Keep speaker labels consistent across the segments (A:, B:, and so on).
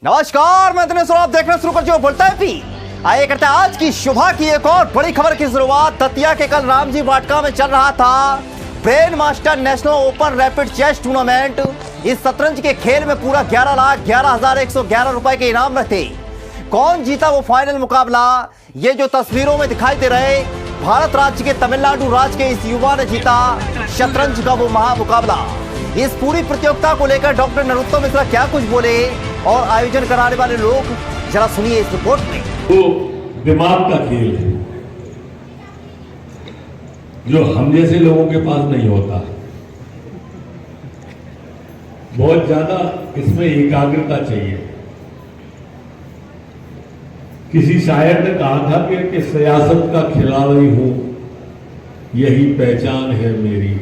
A: नमस्कार, मैं दिनेश और आप देखना शुरू कर जो बोलता है पी। आइए करते हैं आज की शुभा की एक और बड़ी खबर की शुरुआत। दतिया के कल रामजी वाटिका में चल रहा था brain master national open rapid chess tournament. इस शतरंज के खेल में पूरा 11,11,111 रुपए के इनाम रहते। कौन जीता वो फाइनल मुकाबला, ये जो तस्वीरों में दिखाई दे रहे भारत राज्य के तमिलनाडु राज्य के इस युवा ने जीता शतरंज का वो महामुकाबला। इस पूरी प्रतियोगिता को लेकर डॉक्टर नरोत्तम मिश्रा क्या कुछ बोले और आयोजन कराने वाले लोग, जरा सुनिए इस रिपोर्ट में।
B: वो दिमाग का खेल है जो हम जैसे लोगों के पास नहीं होता। बहुत ज्यादा इसमें एकाग्रता चाहिए। किसी शायर ने कहा था कि सियासत का खिलाड़ी हूं, यही पहचान है मेरी।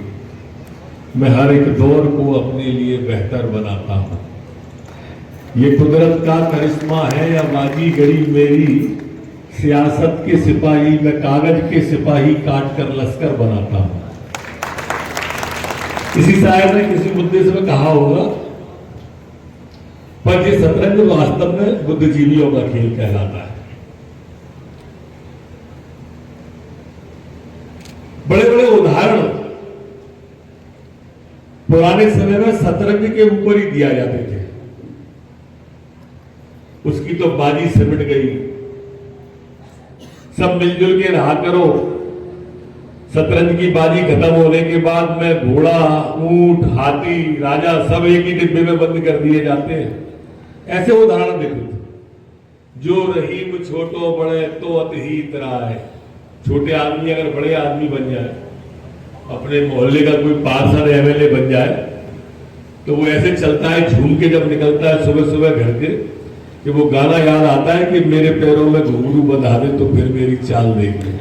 B: मैं हर एक दौर को अपने लिए बेहतर बनाता हूं। ये कुदरत का करिश्मा है या बाजी गड़ी मेरी। सियासत के सिपाही मैं कागज के सिपाही काट कर लश्कर बनाता हूं। किसी शायर ने किसी मुद्दे से कहा होगा, पर ये शतरंज वास्तव में बुद्धिजीवियों का खेल कहलाता है। बड़े बड़े उदाहरण पुराने समय में शतरंज के ऊपर ही दिया जाते थे। उसकी तो बाजी सिमट गई, सब मिलजुल के रहा करो। शतरंज की बाजी खत्म होने के बाद में घोड़ा, ऊंट, हाथी, राजा सब एक ही डिब्बे में बंद कर दिए जाते हैं। ऐसे उदाहरण देखते थे। जो रहीम छोटो बड़े तो अति ही इतराए। छोटे आदमी अगर बड़े आदमी बन जाए, अपने मोहल्ले का कोई पार्षद एमएलए बन जाए, तो वो ऐसे चलता है झूम के जब निकलता है सुबह सुबह घर के, कि वो गाना याद आता है कि मेरे पैरों में घुंघरू बंधा दे तो फिर मेरी चाल देगी।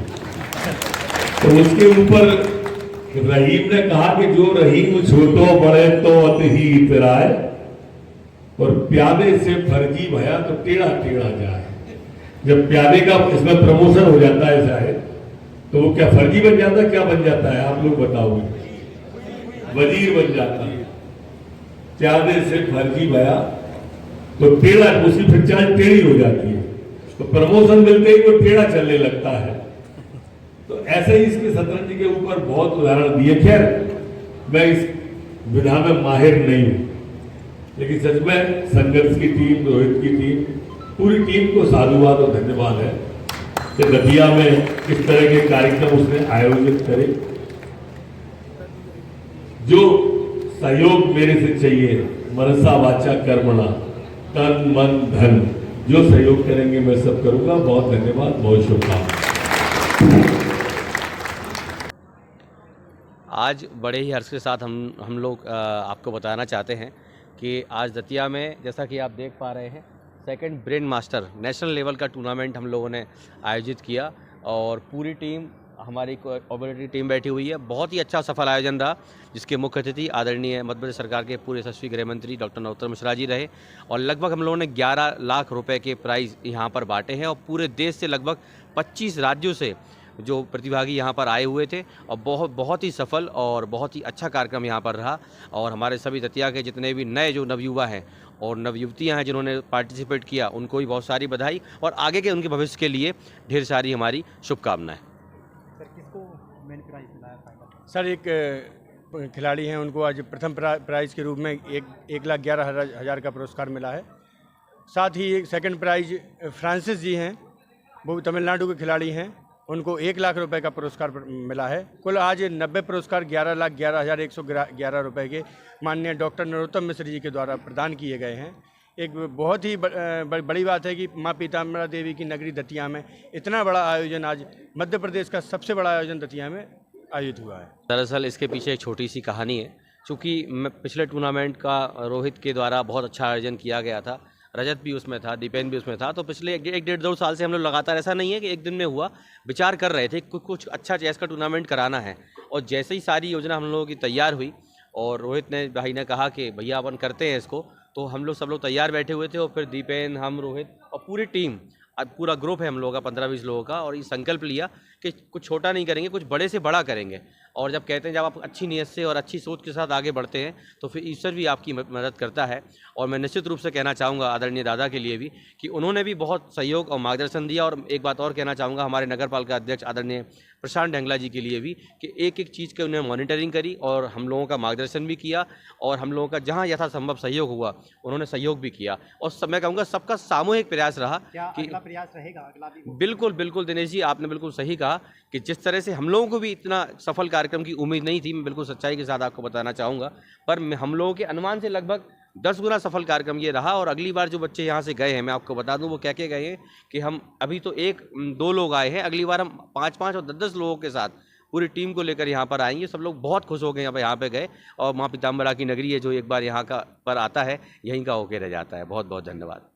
B: तो उसके ऊपर रहीम ने कहा कि जो रहीम छोटो बड़े तो अति ही इतराए, और प्यादे से फर्जी भया तो टेढ़ा टेढ़ा जाए। जब प्यादे का इसमें प्रमोशन हो जाता है शायद, तो वो क्या फर्जी बन जाता है, क्या बन जाता है आप लोग बताओगे? वजीर बन जाता है। प्यादे से फर्जी भया तो टेढ़ा, उसी फिर चाल टेढ़ी हो जाती है। तो प्रमोशन मिलते ही वो टेढ़ा चलने लगता है। तो ऐसे ही इसके शतरंज के ऊपर बहुत उदाहरण दिए। खैर, मैं इस विधा में माहिर नहीं हूं, लेकिन सच में संघर्ष की टीम, रोहित की टीम, पूरी टीम को साधुवाद और धन्यवाद है कि दतिया में इस तरह के कार्यक्रम उसने आयोजित करे। जो सहयोग मेरे से चाहिए, मनसा वाचा कर्मणा, तन मन धन, जो सहयोग करेंगे मैं सब करूंगा। बहुत धन्यवाद, बहुत शुभकामनाएं।
C: आज बड़े ही हर्ष के साथ हम लोग आपको बताना चाहते हैं कि आज दतिया में, जैसा कि आप देख पा रहे हैं, second brain master national level का टूर्नामेंट हम लोगों ने आयोजित किया और पूरी टीम, हमारी कोऑपरेटिव टीम बैठी हुई है। बहुत ही अच्छा सफल आयोजन रहा, जिसके मुख्य अतिथि आदरणीय मध्य प्रदेश सरकार के पूर्व यशस्वी गृह मंत्री डॉक्टर नरोत्तम मिश्रा जी रहे। और लगभग हम लोगों ने 11 लाख रुपए के प्राइज़ यहाँ पर बांटे हैं और पूरे देश से लगभग 25 राज्यों से जो प्रतिभागी यहाँ पर आए हुए थे। और बहुत ही सफल और बहुत ही अच्छा कार्यक्रम यहाँ पर रहा। और हमारे सभी दतिया के जितने भी नए जो नवयुवा हैं और नवयुवतियाँ हैं जिन्होंने पार्टिसिपेट किया, उनको भी बहुत सारी बधाई और आगे के उनके भविष्य के लिए ढेर सारी हमारी शुभकामनाएं।
D: सर, किसको मेन प्राइज मिला है? सर, एक खिलाड़ी हैं, उनको आज प्रथम प्राइज़ के रूप में 1,11,000 का पुरस्कार मिला है। साथ ही एक सेकंड प्राइज फ्रांसिस जी हैं, वो तमिलनाडु के खिलाड़ी हैं, उनको 1 लाख रुपए का पुरस्कार मिला है। कुल आज 90 पुरस्कार 11,11,111 रुपए के माननीय डॉक्टर नरोत्तम मिश्र जी के द्वारा प्रदान किए गए हैं। एक बहुत ही बड़ी बात है कि माँ पीताम्बरा देवी की नगरी दतिया में इतना बड़ा आयोजन, आज मध्य प्रदेश का सबसे बड़ा आयोजन दतिया में आयोजित हुआ है।
C: दरअसल इसके पीछे एक छोटी सी कहानी है। चूँकि पिछले टूर्नामेंट का रोहित के द्वारा बहुत अच्छा आयोजन किया गया था, रजत भी उसमें था, दीपेन भी उसमें था। तो पिछले 1-1.5-2 साल से हम लोग लगातार, ऐसा नहीं है कि एक दिन में हुआ, विचार कर रहे थे कुछ अच्छा चेस का टूर्नामेंट कराना है। और जैसे ही सारी योजना हम लोगों की तैयार हुई और रोहित ने भाई ने कहा कि भैया अपन करते हैं इसको, तो हम लोग सब लोग तैयार बैठे हुए थे। और फिर दीपेन, हम, रोहित और पूरी टीम, पूरा ग्रुप है हम लोगों का 15-20 लोगों का, और ये संकल्प लिया कि कुछ छोटा नहीं करेंगे, कुछ बड़े से बड़ा करेंगे। और जब कहते हैं जब आप अच्छी नीयत से और अच्छी सोच के साथ आगे बढ़ते हैं तो फिर ईश्वर भी आपकी मदद करता है। और मैं निश्चित रूप से कहना चाहूँगा आदरणीय दादा के लिए भी कि उन्होंने भी बहुत सहयोग और मार्गदर्शन दिया। और एक बात और कहना चाहूँगा हमारे नगर पालिका अध्यक्ष आदरणीय प्रशांत ढेंगला जी के लिए भी कि एक एक चीज़ के उन्होंने मॉनिटरिंग करी और हम लोगों का मार्गदर्शन भी किया और हम लोगों का जहाँ यथासंभव सहयोग हुआ उन्होंने सहयोग भी किया। और सब मैं कहूँगा सबका सामूहिक प्रयास रहा कि
E: अगला प्रयास रहेगा अगला भी?
C: बिल्कुल बिल्कुल दिनेश जी, आपने बिल्कुल सही कहा कि जिस तरह से हम लोगों को भी इतना सफल कार्यक्रम की उम्मीद नहीं थी, मैं बिल्कुल सच्चाई के साथ आपको बताना चाहूँगा, पर हम लोगों के अनुमान से लगभग 10 गुना सफल कार्यक्रम ये रहा। और अगली बार जो बच्चे यहाँ से गए हैं मैं आपको बता दूं वो क्या क्या गए हैं कि हम अभी तो 1-2 लोग आए हैं, अगली बार हम 5-5 और 10-10 लोगों के साथ पूरी टीम को लेकर यहाँ पर आएंगे। सब लोग बहुत खुश हो गए यहाँ पे गए और माँ पीताम्बरा की नगरी है जो एक बार यहाँ का पर आता है यहीं का होके रह जाता है। बहुत बहुत धन्यवाद।